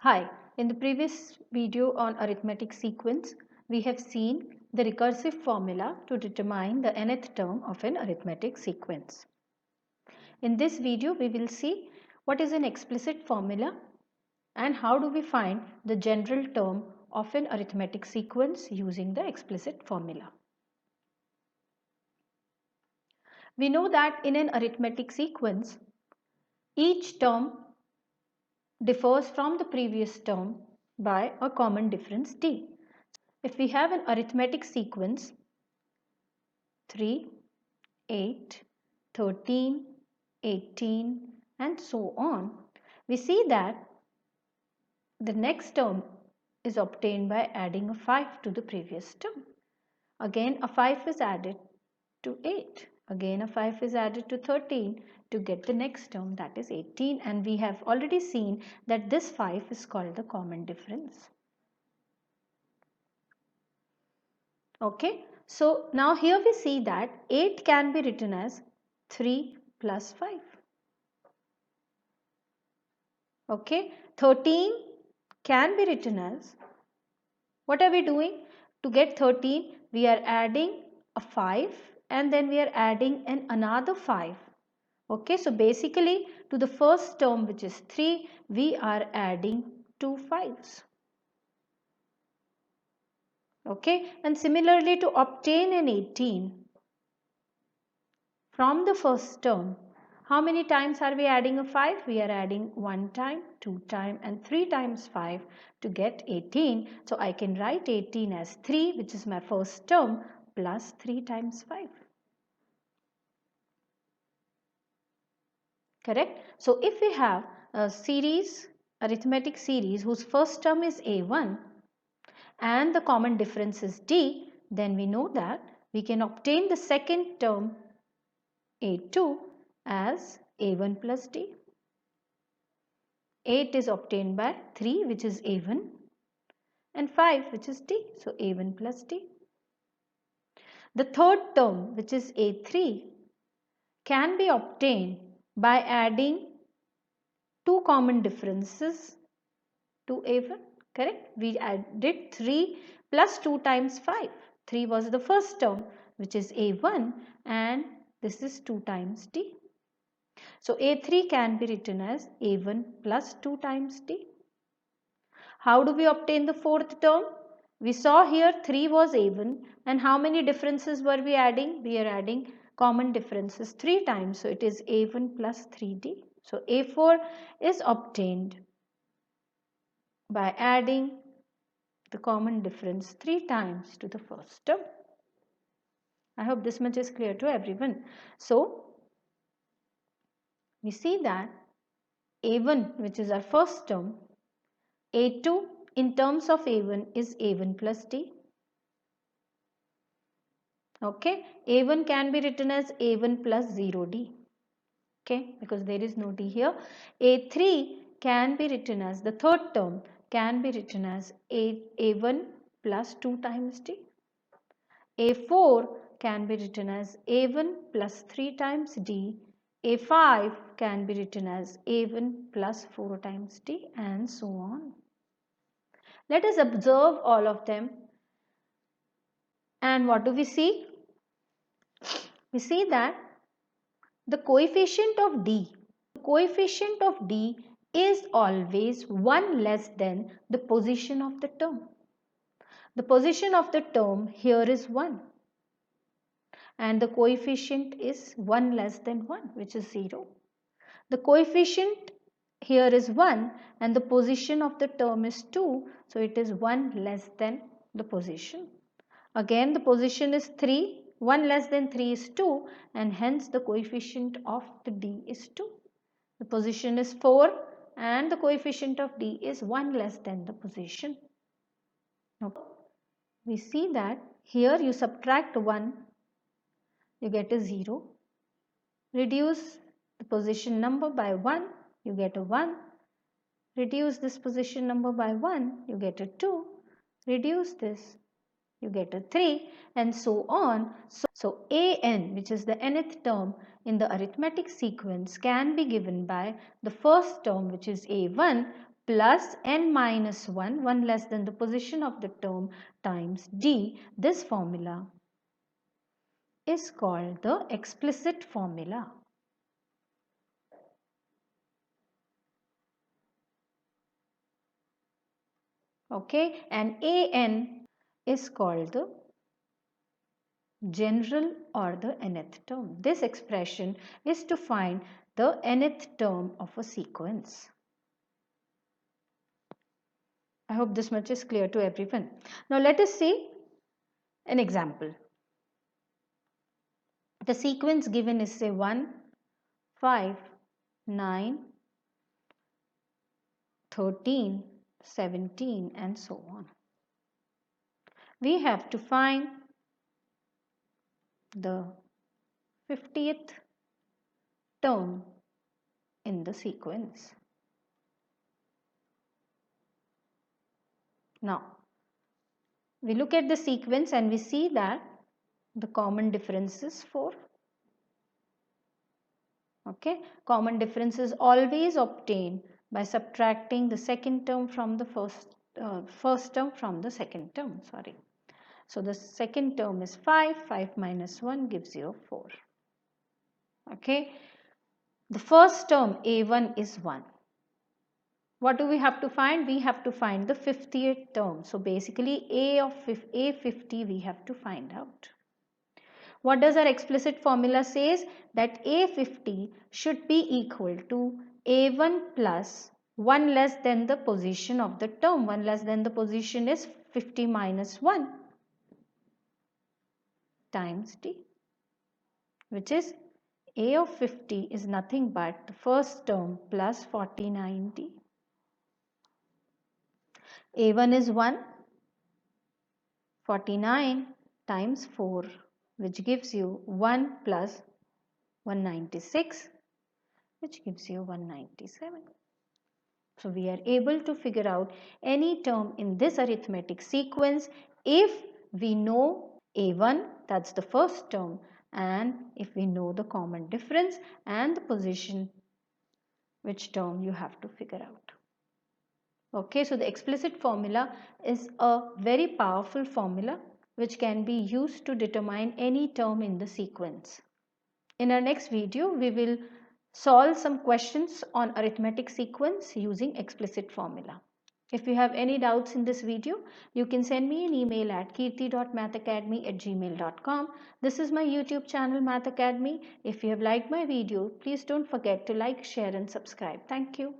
Hi, in the previous video on arithmetic sequence, we have seen the recursive formula to determine the nth term of an arithmetic sequence. In this video, we will see what is an explicit formula and how do we find the general term of an arithmetic sequence using the explicit formula. We know that in an arithmetic sequence, each term differs from the previous term by a common difference d. If we have an arithmetic sequence 3, 8, 13, 18 and so on, we see that the next term is obtained by adding a 5 to the previous term. Again a 5 is added to 8. Again a 5 is added to 13 to get the next term, that is 18, and we have already seen that this 5 is called the common difference. Okay, so now here we see that 8 can be written as 3 plus 5. Okay, 13 can be written as, what are we doing? To get 13, we are adding a 5 and then we are adding another 5. Okay, so basically to the first term, which is 3, we are adding 2 5s. Okay, and similarly to obtain an 18 from the first term, how many times are we adding a 5? We are adding 1 time, 2 times and 3 times 5 to get 18. So I can write 18 as 3, which is my first term, plus 3 times 5. Correct? So if we have a series, arithmetic series whose first term is a1 and the common difference is d, then we know that we can obtain the second term a2 as a1 plus d. 8 is obtained by 3, which is a1, and 5, which is d, so a1 plus d. The third term, which is a3, can be obtained by adding two common differences to a1, correct? We added 3 plus 2 times 5. 3 was the first term, which is a1, and this is 2 times d. So a3 can be written as a1 plus 2 times d. How do we obtain the fourth term? We saw here 3 was a1, and how many differences were we adding? We are adding common differences 3 times, so it is a1 plus 3d. So a4 is obtained by adding the common difference 3 times to the first term. I hope this much is clear to everyone. So we see that a1, which is our first term, a2 in terms of a1 is a1 plus d. Okay, a1 can be written as a1 plus 0d. Okay, because there is no d here. a3 can be written as, the third term can be written as a1 plus 2 times d. a4 can be written as a1 plus 3 times d. a5 can be written as a1 plus 4 times d, and so on. Let us observe all of them. And what do we see? We see that the coefficient of d is always 1 less than the position of the term. The position of the term here is 1 and the coefficient is 1 less than 1, which is 0. The coefficient here is 1 and the position of the term is 2, so it is 1 less than the position. Again the position is 3, 1 less than 3 is 2, and hence the coefficient of the d is 2. The position is 4 and the coefficient of d is 1 less than the position. Okay. We see that here you subtract 1, you get a 0. Reduce the position number by 1, you get a 1. Reduce this position number by 1, you get a 2. Reduce this, you get a 3, and so on. So an, which is the nth term in the arithmetic sequence, can be given by the first term, which is a1 plus n minus 1, 1 less than the position of the term, times d. This formula is called the explicit formula. Okay, and an is called the general or the nth term. This expression is to find the nth term of a sequence. I hope this much is clear to everyone. Now let us see an example. The sequence given is say 1, 5, 9, 13, 17 and so on. We have to find the 50th term in the sequence. Now, we look at the sequence and we see that the common difference is 4. Okay, common difference is always obtained by subtracting the second term from the first term from the second term. Sorry. So the second term is 5. 5 minus 1 gives you 4. Okay. The first term a1 is 1. What do we have to find? We have to find the 50th term. So basically a50 we have to find out. What does our explicit formula says? That a50 should be equal to a1 plus 1 less than the position of the term. 1 less than the position is 50 minus 1 times d, which is a of 50 is nothing but the first term plus 49d. a1 is 1, 49 times 4, which gives you 1 plus 196, which gives you 197. So we are able to figure out any term in this arithmetic sequence if we know a1, that's the first term, and if we know the common difference and the position, which term you have to figure out. Okay, so the explicit formula is a very powerful formula which can be used to determine any term in the sequence. In our next video, we will solve some questions on arithmetic sequence using explicit formula. If you have any doubts in this video, you can send me an email at kirti.mathacademy@gmail.com. This is my YouTube channel Mathacademy. If you have liked my video, please don't forget to like, share and subscribe. Thank you.